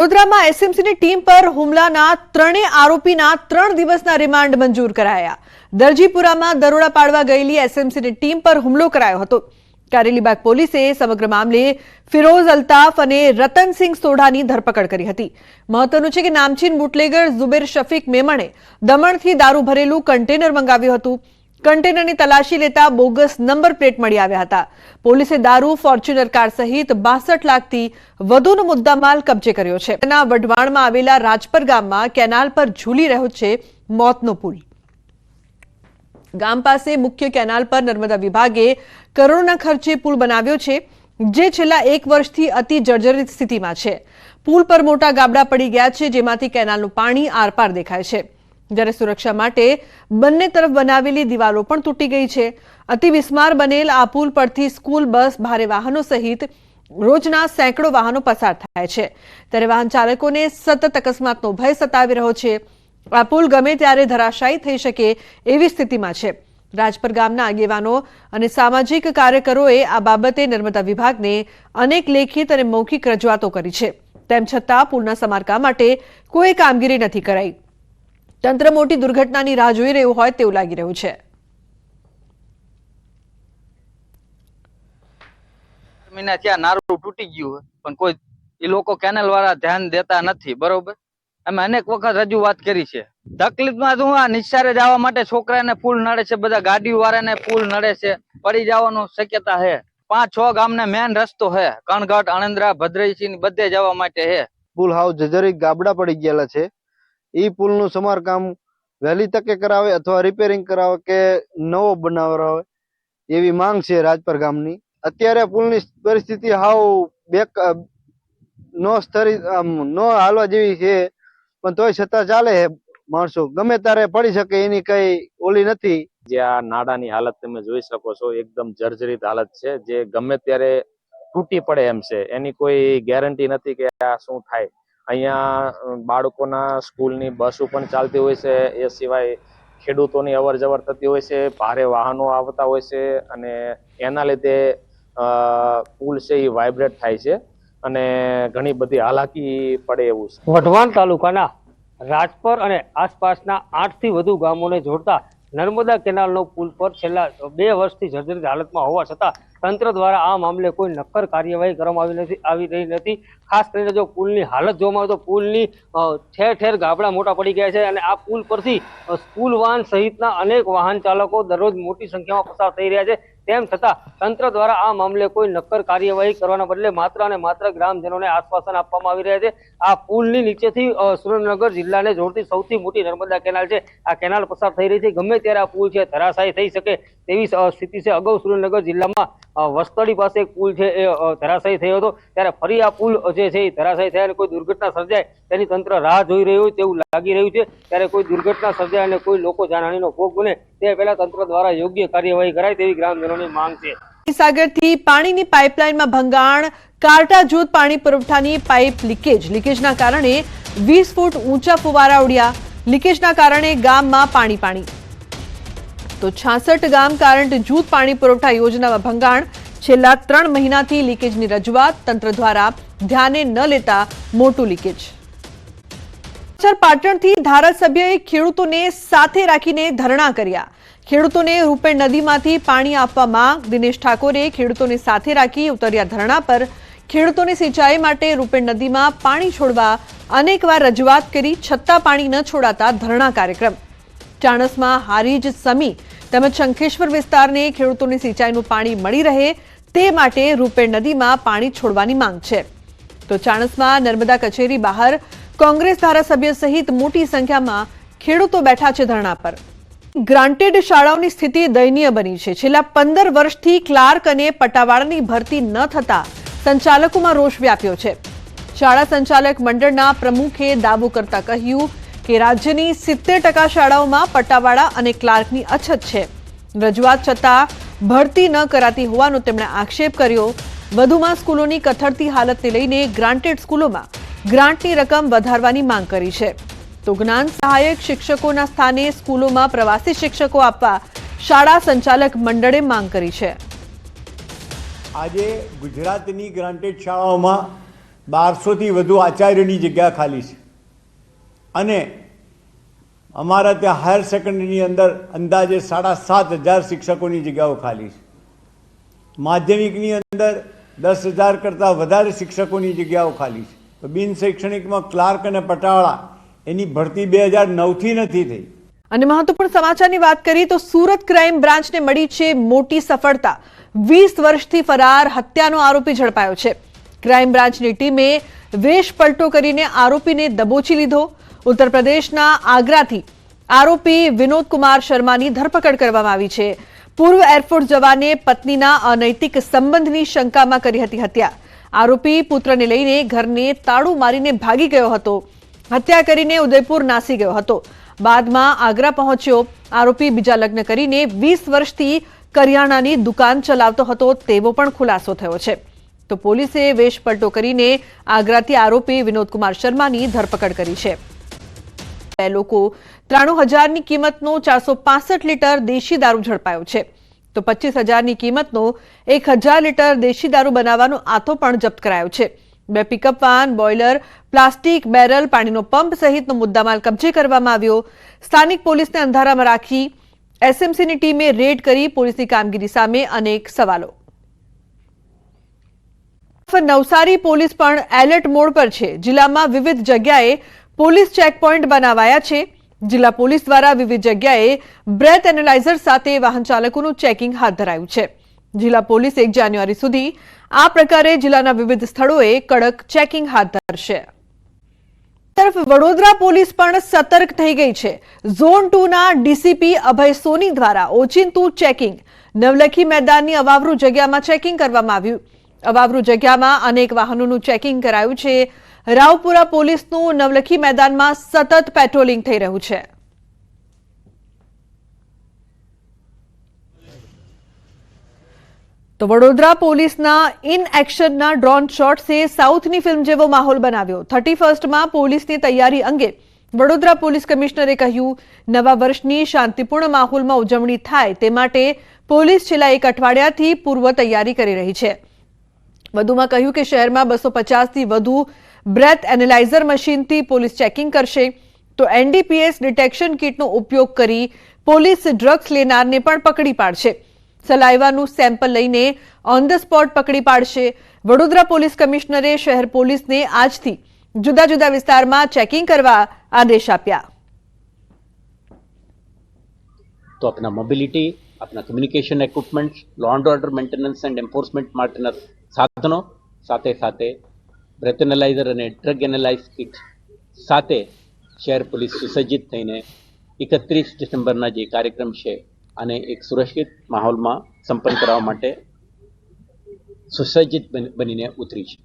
વડોદરામાં એસએમસીની ટીમ પર હુમલાના ત્રણેય આરોપીના 3 દિવસના રિમાન્ડ મંજૂર કરાયા। દરજીપુરામાં દરોડા પાડવા ગયેલી એસએમસીની ટીમ પર હુમલો કરાયો હતો। કારેલીબાગ પોલીસે સમગ્ર મામલે ફિરોઝ અલ્તાફ અને રતનસિંહ સોઢાની ધરપકડ કરી હતી। મહત્વનું છે કે નામચીન બુટલેગર ઝુબેર શફીક મેમણે દમણથી દારૂ ભરેલું કન્ટેનર મંગાવ્યું હતું। કન્ટેનરની તલાશી લેતા બોગસ નંબર પ્લેટ મળી આવ્યા હતા। પોલીસે દારૂ, ફોર્ચ્યુનર કાર સહિત 62 લાખથી વધુનો મુદ્દામાલ કબજે કર્યો છે। તેના વઢવાણમાં આવેલા રાજપર ગામમાં કેનાલ પર ઝૂલી રહ્યો છે મોતનો પુલ। ગામ પાસે મુખ્ય કેનાલ પર નર્મદા વિભાગે કરોડોના ખર્ચે પુલ બનાવ્યો છે, જે છેલ્લા 1 વર્ષથી અતિ જર્જરિત સ્થિતિમાં છે। પુલ પર મોટા ગાબડા પડી ગયા છે, જેમાંથી કેનાલનું પાણી આરપાર દેખાય છે। જ્યારે સુરક્ષા માટે બંને તરફ બનાવેલી દિવાલો પણ તૂટી ગઈ છે। અતિ બિસ્માર બનેલ આ પુલ પરથી સ્કૂલ બસ, ભારે વાહનો સહિત રોજના સેંકડો વાહનો પસાર થાય છે। ત્યારે વાહન ચાલકોને સતત અકસ્માતનો ભય સતાવી રહ્યો છે। આ પુલ ગમે ત્યારે ધરાશાયી થઈ શકે એવી સ્થિતિમાં છે। રાજપર ગામના આગેવાનો અને સામાજિક કાર્યકરોએ આ બાબતે નર્મદા વિભાગને અનેક લેખિત અને મૌખિક રજૂઆતો કરી છે। તેમ છતાં પુલના સમારકામ માટે કોઈ કામગીરી નથી કરાઈ। તંત્ર મોટી દુર્ઘટનાની રાહ જોઈ રહ્યું હોય તેવું લાગી રહ્યું છે। મહિના ત્યાં નારું તૂટી ગયું પણ કોઈ એ લોકો કેનલ વાળા ધ્યાન દેતા નથી। બરોબર, અમે અનેક વખત રજૂઆત કરી છે। તકલીફમાં તો આ નિશાળે જવા માટે છોકરાને પુલ નડે છે, બધા ગાડીઓ વાળાને પુલ નડે છે, પડી જવાની શક્યતા છે। 5-6 ગામને મેન રસ્તો છે, કણગઢ, અણંદ્રા, ભદ્રસિંહ બધે જવા માટે છે। પુલ હાવ જર્જરિત ગાબડા પડી ગયેલા છે। એ પુલનું સમારકામ વહેલી તકે કરાવે અથવા રિપેરિંગ કરાવે કે નવો બનાવરાવે એવી માંગ છે રાજપર ગામની। અત્યારે પુલની પરિસ્થિતિ હાવ નો હાલવા જેવી છે, પણ તોય છતાં ચાલે છે। માણસો ગમે ત્યારે પડી શકે એની કઈ ઓલી નથી। જે આ નાડાની હાલત તમે જોઈ શકો છો, એકદમ જર્જરિત હાલત છે, જે ગમે ત્યારે તૂટી પડે એમ છે। એની કોઈ ગેરંટી નથી કે આ શું થાય। અહીંયા બાળકોના સ્કૂલની બસો પણ ચાલતી હોય છે, એ સિવાય ખેડૂતોની અવર જવર થતી હોય છે, ભારે વાહનો આવતા હોય છે, અને એના લીધે પુલ છે એ વાઇબ્રેટ થાય છે અને ઘણી બધી હાલાકી પડે એવું છે। વઢવાણ તાલુકાના રાજપર અને આસપાસના 8 થી વધુ ગામોને જોડતા નર્મદા કેનાલનો પુલ પર છેલ્લા 2 વર્ષથી જર્જરિત હાલતમાં હોવા છતાં તંત્ર દ્વારા આ મામલે કોઈ નક્કર કાર્યવાહી કરવામાં આવી રહી નથી। ખાસ કરીને જો પુલની હાલત જોવામાં આવે તો પુલની ઠેર ઠેર ગાબડા મોટા પડી ગયા છે અને આ પુલ પરથી સ્કૂલ વાહન સહિતના અનેક વાહન ચાલકો દરરોજ મોટી સંખ્યામાં પસાર થઈ રહ્યા છે। તેમ છતાં તંત્ર દ્વારા આ મામલે કોઈ નક્કર કાર્યવાહી કરવાના બદલે માત્ર અને માત્ર ગ્રામજનોને આશ્વાસન આપવામાં આવી રહ્યા છે। આ પુલની નીચેથી સુરેન્દ્રનગર જિલ્લાને જોડતી સૌથી મોટી નર્મદા કેનાલ છે। આ કેનાલ પસાર થઈ રહી છે, ગમે ત્યારે આ પુલ છે ધરાશાયી થઈ શકે તેવી સ્થિતિ છે। અગાઉ સુરેન્દ્રનગર જિલ્લામાં વસ્તડી પાસે એક પુલ છે એ ધરાશાયી થયો હતો, ત્યારે ફરી આ પુલ જે છે એ ધરાશાયી થયા અને કોઈ દુર્ઘટના સર્જાય તેની તંત્ર રાહ જોઈ રહ્યું હોય તેવું લાગી રહ્યું છે। ત્યારે કોઈ દુર્ઘટના સર્જાય અને કોઈ લોકો જાનહાનિનો ભોગ બને તે પહેલા તંત્ર દ્વારા યોગ્ય કાર્યવાહી કરાય તેવી ગ્રામજનોની માંગ છે। સાગરથી પાણીની પાઇપલાઇનમાં ભંગાણ, કારટા જૂથ પાણી પુરવઠાની પાઇપ લીકેજના કારણે 20 ફૂટ ઊંચા ફુવારા ઉડ્યા। લીકેજના કારણે ગામમાં પાણી તો 66 ગામ કરંટ જૂથ પાણી પુરવઠા યોજનામાં ભંગાણ। છેલ્લા 3 મહિનાથી લીકેજની રજૂઆત તંત્ર દ્વારા ધ્યાને ન લેતા મોટું લીકેજ। પાટણથી ધારાસભ્યએ ખેડૂતોને સાથે રાખીને ધરણા કર્યા। ખેડૂતોને રૂપેણ નદીમાંથી પાણી આપવા માંગ। દિનેશ ઠાકોરે ખેડૂતોને સાથે રાખી ઉતર્યા ધરણા પર। ખેડૂતોને સિંચાઈ માટે રૂપેણ નદીમાં પાણી છોડવા અનેકવાર રજૂઆત કરી, છતાં પાણી ન છોડાતા ધરણા કાર્યક્રમ। ચાણસમાં હારીજ, સમી તેમજ શંખેશ્વર વિસ્તારને ખેડૂતોને સિંચાઈનું પાણી મળી રહે તે માટે રૂપેણ નદીમાં પાણી છોડવાની માંગ છે। તો ચાણસમાં નર્મદા કચેરી બહાર કોંગ્રેસ ધારાસભ્ય સહિત મોટી સંખ્યામાં ખેડૂતો બેઠા છે ધરણા પર। ગ્રાન્ટેડ શાળાઓની સ્થિતિ દયનીય બની છે। છેલ્લા 15 વર્ષથી ક્લાર્ક અને પટાવાળાની ભરતી ન થતા સંચાલકોમાં રોષ વ્યાપ્યો છે। શાળા સંચાલક મંડળના પ્રમુખે દાવો કરતા કહ્યું કે રાજ્યની 70% શાળાઓમાં પટાવાળા અને ક્લાર્કની અછત છે। રજૂઆત છતાં ભરતી ન કરાતી હોવાનો તેમણે આક્ષેપ કર્યો। વધુમાં સ્કૂલોની કથળતી હાલતને લઈને ગ્રાન્ટેડ સ્કૂલોમાં ગ્રાન્ટની રકમ વધારવાની માંગ કરી છે। તો જ્ઞાન સહાયક શિક્ષકોના સ્થાને સ્કૂલોમાં પ્રવાસી શિક્ષકો આપવા શાળા સંચાલક મંડળે માંગ કરી છે। આજે ગુજરાતની ગ્રાન્ટેડ શાળાઓમાં 1200થી વધુ આચાર્યની જગ્યા ખાલી છે અને અમારા ત્યાં હાયર સેકન્ડરીની અંદર અંદાજે 7,500 શિક્ષકોની જગ્યાઓ ખાલી છે. માધ્યમિકની અંદર 10,000 કરતાં વધારે શિક્ષકોની જગ્યાઓ ખાલી છે. તો બિન શૈક્ષણિકમાં ક્લાર્ક અને પટાવાળા એની ભરતી 2009થી નથી થઈ. અને મહત્વપૂર્ણ સમાચારની વાત કરીએ તો સુરત ક્રાઇમ બ્રાન્ચને મળી છે મોટી સફળતા. 20 વર્ષથી ફરાર હત્યાનો આરોપી ઝડપાયો છે. ક્રાઇમ બ્રાન્ચની ટીમે વેશ પલટો કરીને આરોપીને દબોચી લીધો. ઉત્તર પ્રદેશના આગ્રાથી આરોપી વિનોદ કુમાર શર્માની ધરપકડ કરવામાં આવી છે. પૂર્વ એરફોર્સ જવાને પત્નીના અનૈતિક સંબંધની શંકામાં કરી હતી હત્યા. આરોપી પુત્રને લઈને ઘરને તાળું મારીને ભાગી ગયો હતો. હત્યા કરીને ઉદયપુર નાસી ગયો હતો. બાદમાં આગ્રા પહોંચ્યો. આરોપી બીજા લગ્ન કરીને 20 વર્ષથી કરિયાણાની દુકાન ચલાવતો હતો તેવો પણ ખુલાસો થયો છે. તો પોલીસે વેશ પલટો કરીને આગ્રાથી આરોપી વિનોદ કુમાર શર્માની ધરપકડ કરી છે. બે લોકો 93,000ની કિંમતનો 465 લીટર દેશી દારૂ ઝડપાયો છે. તો 25,000ની કિંમતનો 1,000 લીટર દેશી દારૂ બનાવવાનો આથો પણ જપ્ત કરાયો છે. 2 pickup van, boiler, plastic barrel, પાણીનો પંપ સહિતનો મુદ્દામાલ કબજે કરવામાં આવ્યો. સ્થાનિક પોલીસને અંધારામાં રાખી એસએમસીની ટીમે રેડ કરી. પોલીસની કામગીરી સામે અનેક સવાલો. નવસારી પોલીસ પણ એલર્ટ મોડ પર છે. જિલ્લામાં વિવિધ જગ્યાએ પોલીસ ચેકપોઇન્ટ બનાવાયા છે. જિલ્લા પોલીસ દ્વારા વિવિધ જગ્યાએ બ્રેથ એનાલાઇઝર સાથે વાહન ચાલકોનું ચેકિંગ હાથ ધરાયું છે. જિલ્લા પોલીસ 1 જાન્યુઆરી સુધી આ પ્રકારે જિલ્લાના વિવિધ સ્થળોએ કડક ચેકિંગ હાથ ધરશે. તરફ વડોદરા પોલીસ પણ સતર્ક થઈ ગઈ છે. ઝોન 2ના ડીસીપી અભય સોની દ્વારા ઓચિંતું ચેકિંગ. નવલખી મેદાનની અવાવરૂ જગ્યામાં ચેકિંગ કરવામાં આવ્યું. અવાવરૂ જગ્યામાં અનેક વાહનોનું ચેકિંગ કરાયું છે. રાવપુરા પોલીસનું નવલખી મેદાનમાં સતત પેટ્રોલિંગ થઈ રહ્યું છે. તો વડોદરા પોલીસના ઇન એક્શનના ડ્રોન શોટ્સે સાઉથની ફિલ્મ જેવો માહોલ બનાવ્યો. 31માં પોલીસની તૈયારી અંગે વડોદરા પોલીસ કમિશનરે કહ્યું, નવા વર્ષની શાંતિપૂર્ણ માહોલમાં ઉજવણી થાય તે માટે પોલીસ છેલ્લા 1 અઠવાડિયાથી પૂર્વ તૈયારી કરી રહી છે. વધુમાં કહ્યું કે શહેરમાં 250થી વધુ બ્રેથ એનાલાઇઝર મશીનથી પોલીસ ચેકિંગ કરશે. તો એનડીપીએસ ડિટેક્શન કિટનો ઉપયોગ કરી પોલીસ ડ્રગ્સ લેનારને પણ પકડી પાડશે. સલાઈવાનું સેમ્પલ લઈને ઓન ધ સ્પોટ પકડી પાડશે. વડોદરા પોલીસ કમિશનરે શહેર પોલીસને આજથી જુદા જુદા વિસ્તારમાં ચેકિંગ કરવા આદેશ આપ્યા. तो अपना मोबिलिटी, अपना communication equipment, law and order maintenance and enforcement माटेના સાધનો સાથે સાથે બ્રેથ એનાલાઇઝર અને ડ્રગ એનાલાઇઝ કિટ સાથે શહેર પોલીસ સુસજ્જિત થઈને 31 ડિસેમ્બરના જે કાર્યક્રમ છે અને એક સુરક્ષિત માહોલમાં સંપન્ન કરવા માટે સુસજ્જિત બનીને ઉતરી છે.